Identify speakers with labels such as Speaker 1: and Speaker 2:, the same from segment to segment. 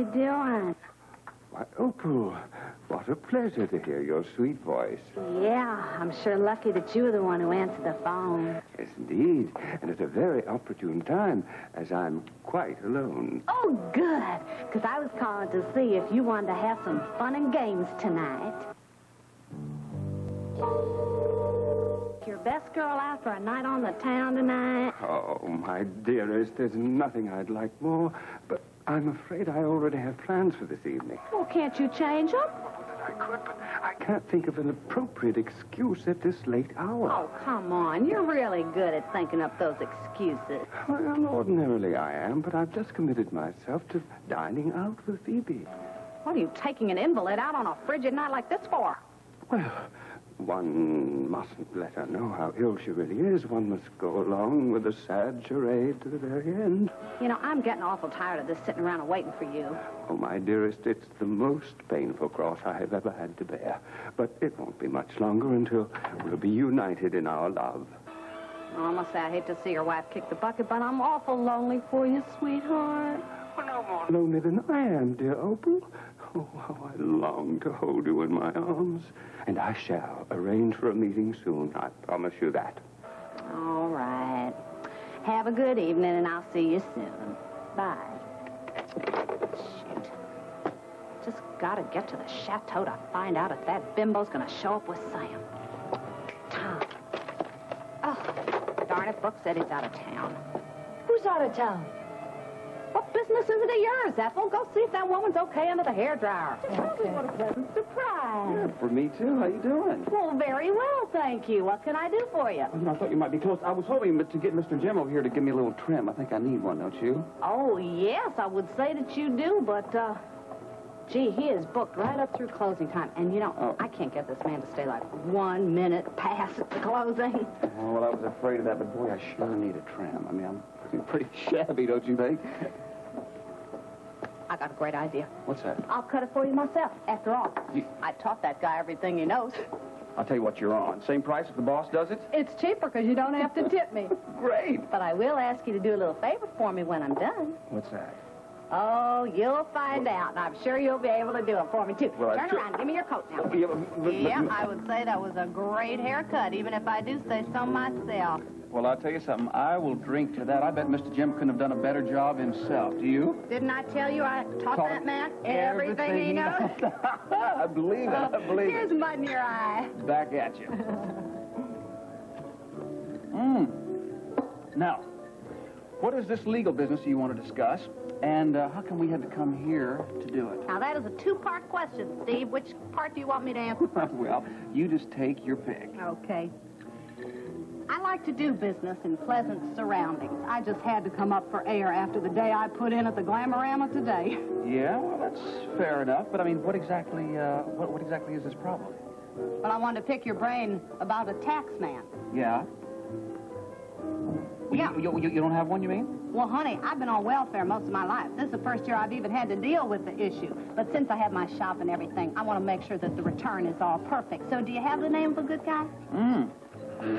Speaker 1: you doing?
Speaker 2: Why, Opal, what a pleasure to hear your sweet voice.
Speaker 1: Yeah, I'm sure lucky that you were the one who answered the phone.
Speaker 2: Yes, indeed. And at a very opportune time, as I'm quite alone.
Speaker 1: Oh, good. Because I was calling to see if you wanted to have some fun and games tonight. Your best girl out for a night on the town tonight?
Speaker 2: Oh, my dearest, there's nothing I'd like more, but I'm afraid I already have plans for this evening.
Speaker 1: Well, can't you change them?
Speaker 2: I could, but I can't think of an appropriate excuse at this late hour.
Speaker 1: Oh, come on. You're really good at thinking up those excuses.
Speaker 2: Well, ordinarily I am, but I've just committed myself to dining out with Phoebe.
Speaker 1: What are you taking an invalid out on a frigid night like this for?
Speaker 2: Well, one mustn't let her know how ill she really is. One must go along with the sad charade to the very end.
Speaker 1: You know, I'm getting awful tired of this sitting around and waiting for you.
Speaker 2: Oh, my dearest, it's the most painful cross I have ever had to bear. But it won't be much longer until we'll be united in our love.
Speaker 1: Oh, I must say, I hate to see your wife kick the bucket, but I'm awful lonely for you, sweetheart.
Speaker 2: Well, no more lonely than I am, dear Opal. Oh, how I long to hold you in my arms. And I shall arrange for a meeting soon. I promise you that.
Speaker 1: All right. Have a good evening, and I'll see you soon. Bye. Shit. Just gotta get to the Chateau to find out if that bimbo's gonna show up with Sam. Tom. Oh, darn it, Brooke said he's out of town.
Speaker 3: Who's out of town?
Speaker 1: What business is it of yours, Ethel? Go see if that woman's okay under the hairdryer.
Speaker 3: Okay. What a pleasant surprise.
Speaker 4: Yeah, for me, too. How you doing?
Speaker 1: Well, very well, thank you. What can I do for you?
Speaker 4: I thought you might be close. I was hoping to get Mr. Jim over here to give me a little trim. I think I need one, don't you?
Speaker 1: Oh, yes, I would say that you do, but, gee, he is booked right up through closing time. And, you know, I can't get this man to stay like 1 minute past the closing.
Speaker 4: Oh, well, I was afraid of that, but, boy, I sure need a trim. I mean, I'm pretty shabby, don't you think?
Speaker 1: I got a great idea.
Speaker 4: What's that?
Speaker 1: I'll cut it for you myself. After all, I taught that guy everything he knows.
Speaker 4: I'll tell you what you're on. Same price if the boss does it?
Speaker 1: It's cheaper because you don't have to tip me.
Speaker 4: Great.
Speaker 1: But I will ask you to do a little favor for me when I'm done.
Speaker 4: What's that?
Speaker 1: Oh, you'll find out, and I'm sure you'll be able to do it for me, too.
Speaker 4: Well,
Speaker 1: Turn around. Give me your coat now.
Speaker 4: Yeah,
Speaker 1: I would say that was a great haircut, even if I do say so myself.
Speaker 4: Well, I'll tell you something. I will drink to that. I bet Mr. Jim couldn't have done a better job himself. Do you?
Speaker 1: Didn't I tell you I taught that man everything he knows?
Speaker 4: I believe it. I believe
Speaker 1: Here's
Speaker 4: it.
Speaker 1: mud in your eye.
Speaker 4: Back at you. Now, what is this legal business you want to discuss? And how come we had to come here to do it?
Speaker 1: Now, that is a two-part question, Steve. Which part do you want me to answer first?
Speaker 4: Well, you just take your pick.
Speaker 1: Okay. I like to do business in pleasant surroundings. I just had to come up for air after the day I put in at the Glamorama today.
Speaker 4: Yeah, well, that's fair enough. But, I mean, what exactly is this problem?
Speaker 1: Well, I wanted to pick your brain about a tax man.
Speaker 4: Yeah?
Speaker 1: Yeah.
Speaker 4: You don't have one, you mean?
Speaker 1: Well, honey, I've been on welfare most of my life. This is the first year I've even had to deal with the issue. But since I have my shop and everything, I want to make sure that the return is all perfect. So do you have the name of a good guy?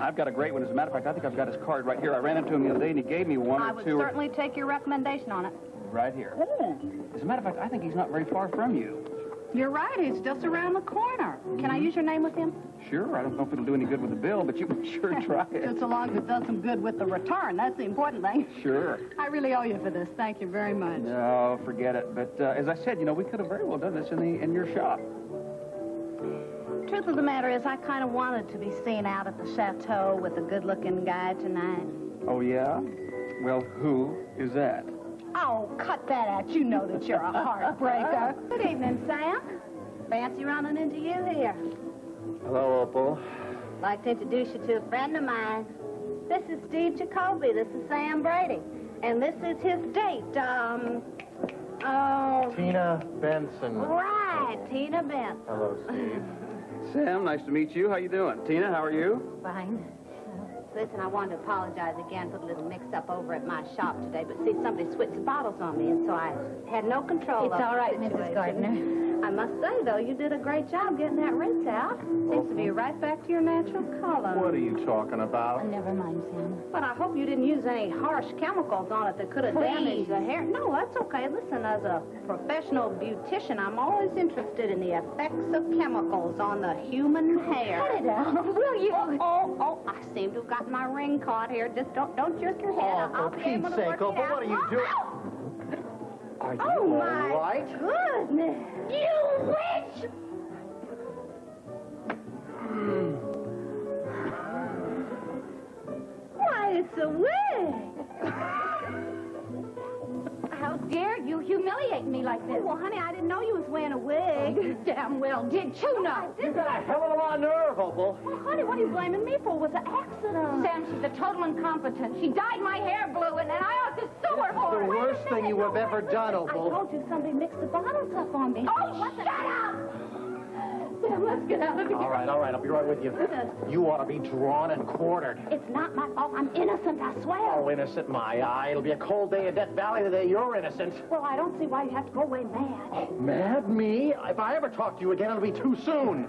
Speaker 4: I've got a great one. As a matter of fact, I think I've got his card right here. I ran into him the other day, and he gave me one
Speaker 1: I
Speaker 4: or
Speaker 1: would
Speaker 4: two.
Speaker 1: certainly take your recommendation on it.
Speaker 4: Right here. As a matter of fact, I think he's not very far from you.
Speaker 1: You're right. He's just around the corner. Can I use your name with him?
Speaker 4: Sure. I don't know if it'll do any good with the bill, but you can sure try it.
Speaker 1: Just so long as it does some good with the return. That's the important thing.
Speaker 4: Sure.
Speaker 1: I really owe you for this. Thank you very much.
Speaker 4: No, forget it. But as I said, you know, we could have very well done this in your shop.
Speaker 1: Truth of the matter is, I kind of wanted to be seen out at the Chateau with a good-looking guy tonight.
Speaker 4: Oh, yeah? Well, who is that?
Speaker 1: Oh, cut that out. You know that you're a heartbreaker. Good evening, Sam. Fancy running into you here.
Speaker 5: Hello, Opal.
Speaker 1: Like to introduce you to a friend of mine. This is Steve Jacobi. This is Sam Brady. And this is his date,
Speaker 5: Tina Benson.
Speaker 1: Right, Tina Benson.
Speaker 5: Hello, Steve.
Speaker 4: Sam, nice to meet you. How you doing? Tina, how are you?
Speaker 1: Fine. Listen, I wanted to apologize again for the little mix-up over at my shop today, but see, somebody switched the bottles on me, and so I had no control
Speaker 3: It's
Speaker 1: over
Speaker 3: all right,
Speaker 1: the
Speaker 3: Mrs.
Speaker 1: situation.
Speaker 3: Gardner.
Speaker 1: I must say, though, you did a great job getting that rinse out. Seems to be right back to your natural color.
Speaker 5: What are you talking about?
Speaker 3: Oh, never mind, Sam.
Speaker 1: But I hope you didn't use any harsh chemicals on it that could have damaged
Speaker 3: Please.
Speaker 1: the hair. No, that's okay. Listen, as a professional beautician, I'm always interested in the effects of chemicals on the human hair.
Speaker 3: Cut it out, will you?
Speaker 1: Oh, I seem to have gotten my ring caught here. Just don't jerk your head.
Speaker 5: Oh,
Speaker 1: I'll
Speaker 5: for
Speaker 1: be able
Speaker 5: Pete's
Speaker 1: to
Speaker 5: sake,
Speaker 1: work
Speaker 5: Opal,
Speaker 1: it out.
Speaker 5: what are you doing? Are you
Speaker 1: Oh,
Speaker 5: all
Speaker 1: my
Speaker 5: right?
Speaker 1: goodness. You witch! Why, it's a wig.
Speaker 3: How dare you humiliate me like this?
Speaker 1: Well, honey, I didn't know you was wearing a wig.
Speaker 3: You damn well did. You know.
Speaker 5: You got a hell of a lot of nerve, Opal.
Speaker 1: Well, honey, what are you blaming me for? It was an accident.
Speaker 3: Sam, she's a total incompetent. She dyed my hair blue, and then I ought to sue her for
Speaker 5: The
Speaker 3: it.
Speaker 5: worst thing you have ever done,
Speaker 1: I
Speaker 5: Opal.
Speaker 1: told you somebody mixed the bottles up on me.
Speaker 3: Oh, shut up! Sam, let's get out of here.
Speaker 5: All right, I'll be right with you. You ought to be drawn and quartered.
Speaker 1: It's not my fault. I'm innocent, I swear.
Speaker 5: Oh, innocent, my eye. It'll be a cold day in Death Valley the day you're innocent.
Speaker 1: Well, I don't see why you have to go away mad.
Speaker 5: Mad me? If I ever talk to you again, it'll be too soon.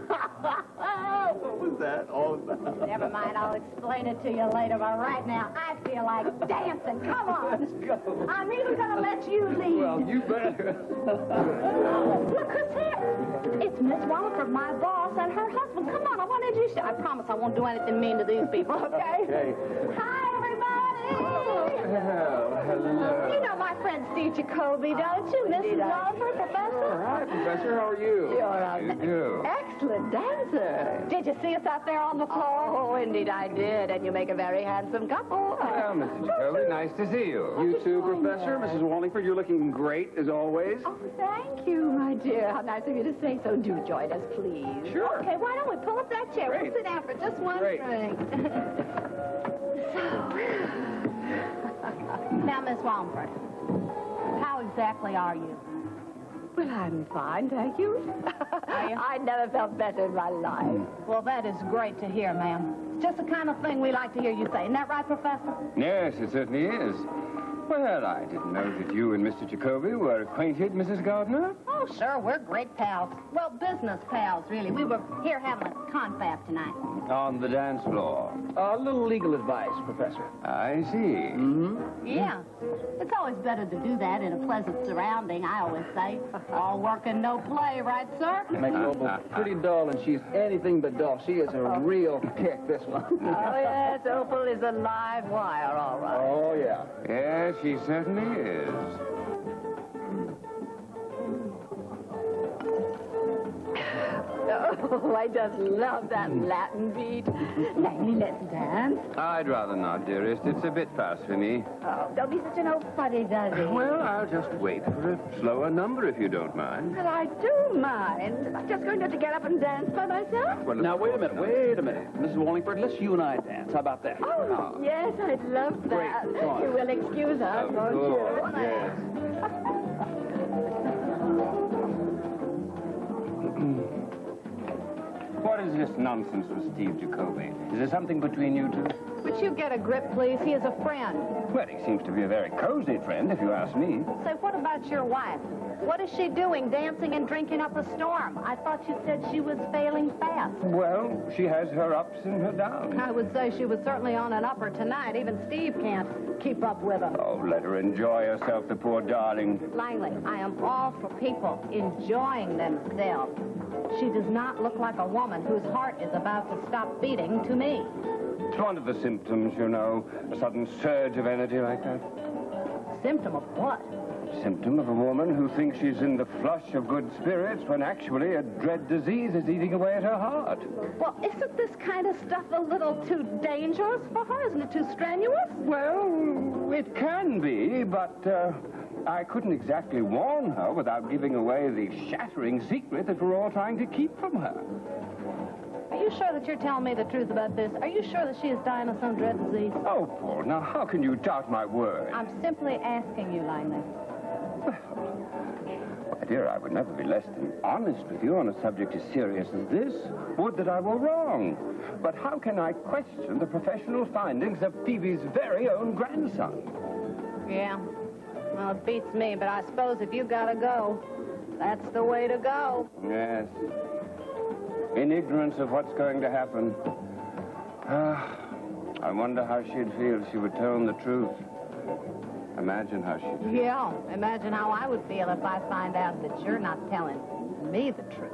Speaker 5: What was that all about?
Speaker 1: Never mind, I'll explain it to you later, but right now, I feel like dancing. Come on.
Speaker 5: Let's go.
Speaker 1: I'm even gonna let you lead.
Speaker 5: Well, you better.
Speaker 1: Look who's here. It's Miss Wallingford, my boss, and her husband. Come on, I want to introduce you. I promise I won't do anything mean to these people, okay?
Speaker 5: Okay.
Speaker 1: Hi, everybody.
Speaker 5: Well, hello.
Speaker 1: You know my friend Steve Jacobi, don't you, Mrs. Wallingford, Professor?
Speaker 4: Hi, Professor. How are you?
Speaker 1: You're an excellent dancer. Did you see us out there on the floor? Oh, indeed I did, and you make a very handsome couple.
Speaker 2: Well, Mr. Jacobi, nice to see you.
Speaker 4: You too, Professor. Mrs. Wallingford, you're looking great, as always.
Speaker 1: Oh, thank you, my dear. How nice of you to say so. Do join us, please.
Speaker 4: Sure.
Speaker 1: Okay, why don't we pull up that chair?
Speaker 4: Great.
Speaker 1: We'll sit down for just one
Speaker 4: Great.
Speaker 1: drink. Now, Miss Wallingford, how exactly are you?
Speaker 6: Well, I'm fine, thank you. I never felt better in my life.
Speaker 1: Well, that is great to hear, ma'am. It's just the kind of thing we like to hear you say. Isn't that right, Professor?
Speaker 2: Yes, it certainly is. Well, I didn't know that you and Mr. Jacobi were acquainted, Mrs. Gardner.
Speaker 1: Oh, sure. We're great pals. Well, business pals, really. We were here having a confab tonight.
Speaker 2: On the dance floor.
Speaker 4: A little legal advice, Professor.
Speaker 2: I see.
Speaker 1: Yeah. It's always better to do that in a pleasant surrounding, I always say. All work and no play, right, sir?
Speaker 4: Makes Opal pretty dull, and she's anything but dull. She is a real kick, this one.
Speaker 6: Oh, yes, Opal is a live wire, all right.
Speaker 4: Oh, yeah.
Speaker 2: Yes, she certainly is.
Speaker 6: Oh, I just love that Latin beat. Langley, let's dance.
Speaker 2: I'd rather not, dearest. It's a bit fast for me.
Speaker 6: Oh, don't be such an old fuddy-duddy.
Speaker 2: Well, I'll just wait for a slower number if you don't mind.
Speaker 6: Well, I do mind. I'm just going to have to get up and dance by myself.
Speaker 2: Well,
Speaker 4: Now, wait a minute. Mrs. Wallingford, let's you and I dance. How about that?
Speaker 6: Oh, yes, I'd love that.
Speaker 4: Great. Go on.
Speaker 6: You will excuse us,
Speaker 2: Of
Speaker 6: won't
Speaker 2: course,
Speaker 6: you?
Speaker 2: yes. What is this nonsense with Steve Jacobi? Is there something between you two?
Speaker 1: Would you get a grip, please? He is a friend.
Speaker 2: Well, he seems to be a very cozy friend, if you ask me.
Speaker 1: Say, what about your wife? What is she doing, dancing and drinking up a storm? I thought you said she was failing fast.
Speaker 2: Well, she has her ups and her downs.
Speaker 1: I would say she was certainly on an upper tonight. Even Steve can't keep up with her.
Speaker 2: Oh, let her enjoy herself, the poor darling.
Speaker 1: Langley, I am all for people enjoying themselves. She does not look like a woman whose heart is about to stop beating to me.
Speaker 2: It's one of the symptoms, you know, a sudden surge of energy like that.
Speaker 1: Symptom of what?
Speaker 2: Symptom of a woman who thinks she's in the flush of good spirits when actually a dread disease is eating away at her heart.
Speaker 1: Well, isn't this kind of stuff a little too dangerous for her? Isn't it too strenuous?
Speaker 2: Well, it can be, but I couldn't exactly warn her without giving away the shattering secret that we're all trying to keep from her.
Speaker 1: Are you sure that you're telling me the truth about this? Are you sure that she is dying of some dread disease?
Speaker 2: Oh, Paul, now how can you doubt my word?
Speaker 1: I'm simply asking you, Langley.
Speaker 2: My dear, I would never be less than honest with you on a subject as serious as this. Would that I were wrong. But how can I question the professional findings of Phoebe's very own grandson?
Speaker 1: Yeah. Well, it beats me, but I suppose if you gotta go, that's the way to go.
Speaker 2: Yes. In ignorance of what's going to happen. I wonder how she'd feel if she were told the truth. Imagine how she'd feel.
Speaker 1: Yeah, imagine how I would feel if I find out that you're not telling me the truth.